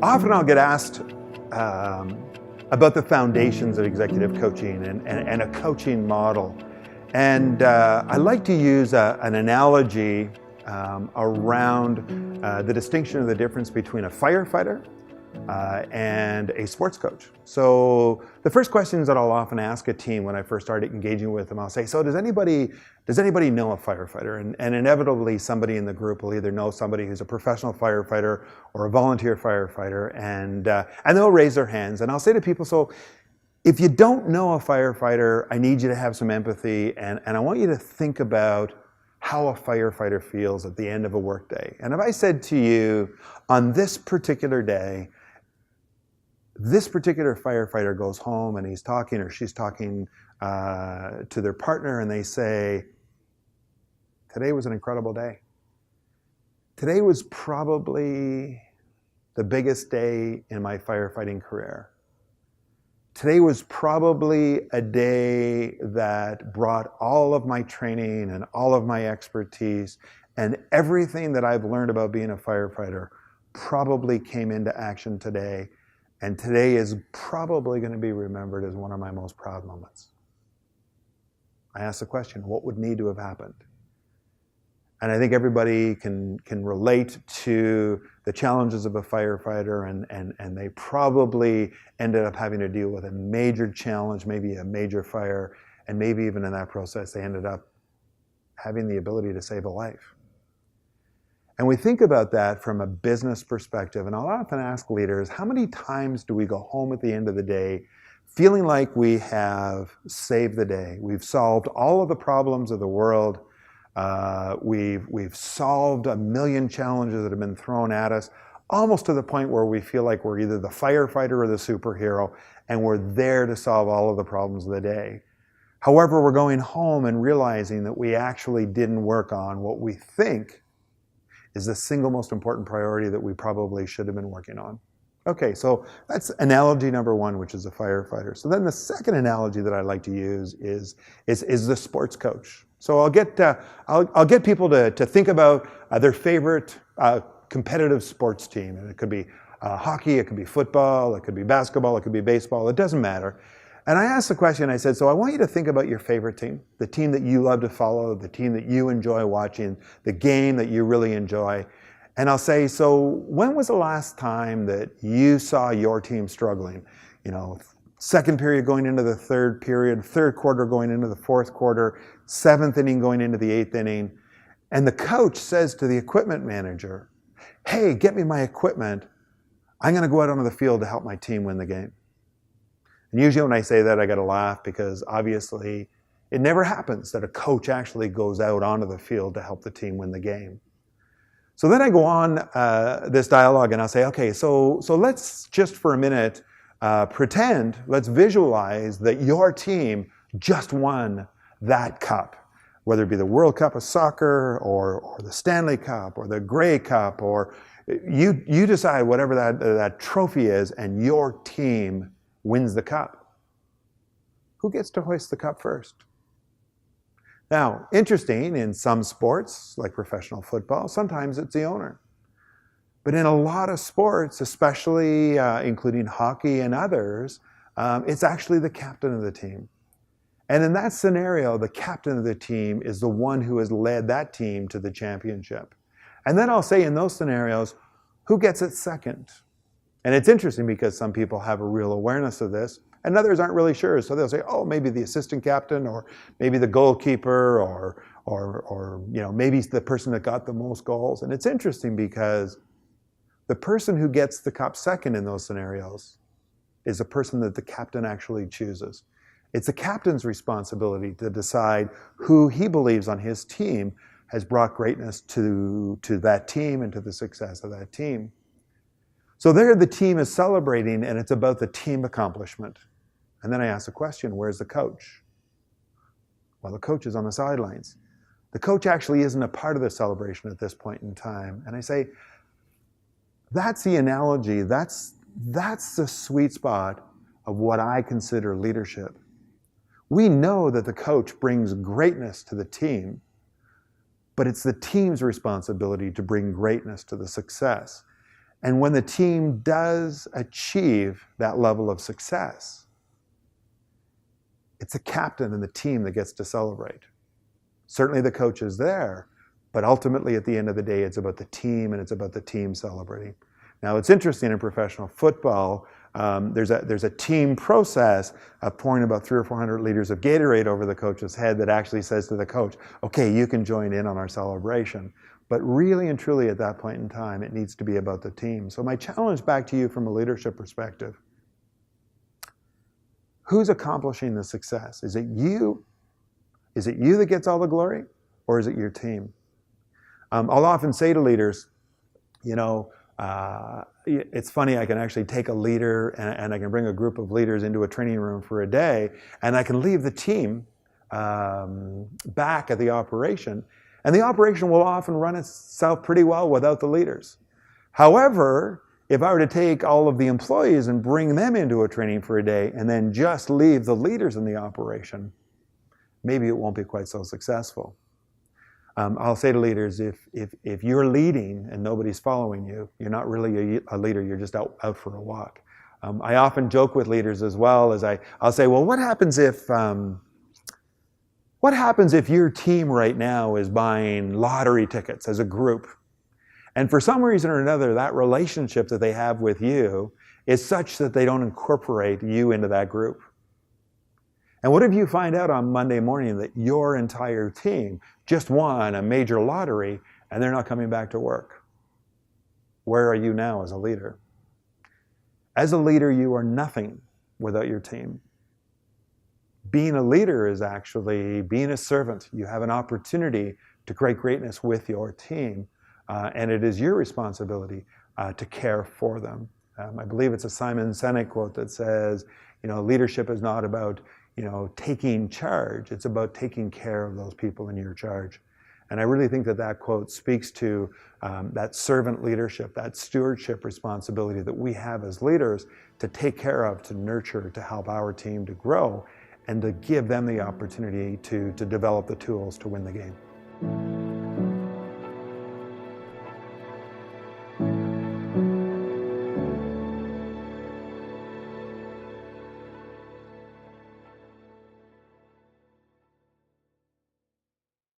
Often I'll get asked about the foundations of executive coaching and a coaching model. And I like to use an analogy around the distinction of the difference between a firefighter and a sports coach. So the first questions that I'll often ask a team when I first started engaging with them, I'll say, so does anybody know a firefighter? And inevitably somebody in the group will either know somebody who's a professional firefighter or a volunteer firefighter, and they'll raise their hands. And I'll say to people, so if you don't know a firefighter, I need you to have some empathy, and I want you to think about how a firefighter feels at the end of a workday. And if I said to you, on this particular day, this particular firefighter goes home and he's talking or she's talking to their partner, and they say, today was an incredible day. Today was probably the biggest day in my firefighting career. Today was probably a day that brought all of my training and all of my expertise and everything that I've learned about being a firefighter probably came into action today. And today is probably going to be remembered as one of my most proud moments. I asked the question, what would need to have happened? And I think everybody can relate to the challenges of a firefighter, and they probably ended up having to deal with a major challenge, maybe a major fire, and maybe even in that process they ended up having the ability to save a life. And we think about that from a business perspective, and I'll often ask leaders, how many times do we go home at the end of the day feeling like we have saved the day? We've solved all of the problems of the world. We've solved a million challenges that have been thrown at us, almost to the point where we feel like we're either the firefighter or the superhero, and we're there to solve all of the problems of the day. However, we're going home and realizing that we actually didn't work on what we think is the single most important priority that we probably should have been working on. Okay, so that's analogy number one, which is a firefighter. So then the second analogy that I like to use is the sports coach. So I'll get people to think about their favorite competitive sports team. And it could be hockey, it could be football, it could be basketball, it could be baseball, it doesn't matter. And I asked the question, I said, so I want you to think about your favorite team, the team that you love to follow, the team that you enjoy watching, the game that you really enjoy. And I'll say, so when was the last time that you saw your team struggling? You know, second period going into the third period, third quarter going into the fourth quarter, seventh inning going into the eighth inning. And the coach says to the equipment manager, hey, get me my equipment. I'm going to go out onto the field to help my team win the game. And usually when I say that, I got to laugh, because obviously it never happens that a coach actually goes out onto the field to help the team win the game. So then I go on this dialogue and I'll say, okay, so let's just for a minute pretend, let's visualize that your team just won that cup, whether it be the World Cup of Soccer or the Stanley Cup or the Grey Cup, or you decide whatever that trophy is, and your team wins the cup. Who gets to hoist the cup first? Now, interesting, in some sports, like professional football, sometimes it's the owner. But in a lot of sports, especially including hockey and others, it's actually the captain of the team. And in that scenario, the captain of the team is the one who has led that team to the championship. And then I'll say, in those scenarios, who gets it second? And it's interesting because some people have a real awareness of this, and others aren't really sure. So they'll say, oh, maybe the assistant captain, or maybe the goalkeeper, or maybe the person that got the most goals. And it's interesting because the person who gets the cup second in those scenarios is the person that the captain actually chooses. It's the captain's responsibility to decide who he believes on his team has brought greatness to that team and to the success of that team. So there the team is celebrating, and it's about the team accomplishment. And then I ask the question, where's the coach? Well, the coach is on the sidelines. The coach actually isn't a part of the celebration at this point in time. And I say, that's the analogy, that's the sweet spot of what I consider leadership. We know that the coach brings greatness to the team, but it's the team's responsibility to bring greatness to the success. And when the team does achieve that level of success, it's the captain and the team that gets to celebrate. Certainly the coach is there, but ultimately at the end of the day, it's about the team, and it's about the team celebrating. Now, it's interesting in professional football, there's a team process of pouring about 300 or 400 liters of Gatorade over the coach's head that actually says to the coach, okay, you can join in on our celebration. But really and truly at that point in time, it needs to be about the team. So my challenge back to you from a leadership perspective, who's accomplishing the success? Is it you? Is it you that gets all the glory, or is it your team? I'll often say to leaders, you know, it's funny, I can actually take a leader and I can bring a group of leaders into a training room for a day, and I can leave the team back at the operation, and the operation will often run itself pretty well without the leaders. However, if I were to take all of the employees and bring them into a training for a day and then just leave the leaders in the operation, maybe it won't be quite so successful. I'll say to leaders, if you're leading and nobody's following you, you're not really a leader, you're just out for a walk. I often joke with leaders as well, as I'll say, well, what happens if your team right now is buying lottery tickets as a group? And for some reason or another, that relationship that they have with you is such that they don't incorporate you into that group. And what if you find out on Monday morning that your entire team just won a major lottery and they're not coming back to work? Where are you now as a leader? As a leader, you are nothing without your team. Being a leader is actually being a servant. You have an opportunity to create greatness with your team, and it is your responsibility to care for them. I believe it's a Simon Sinek quote that says, you know, leadership is not about, you know, taking charge. It's about taking care of those people in your charge. And I really think that that quote speaks to that servant leadership, that stewardship responsibility that we have as leaders to take care of, to nurture, to help our team to grow, and to give them the opportunity to develop the tools to win the game.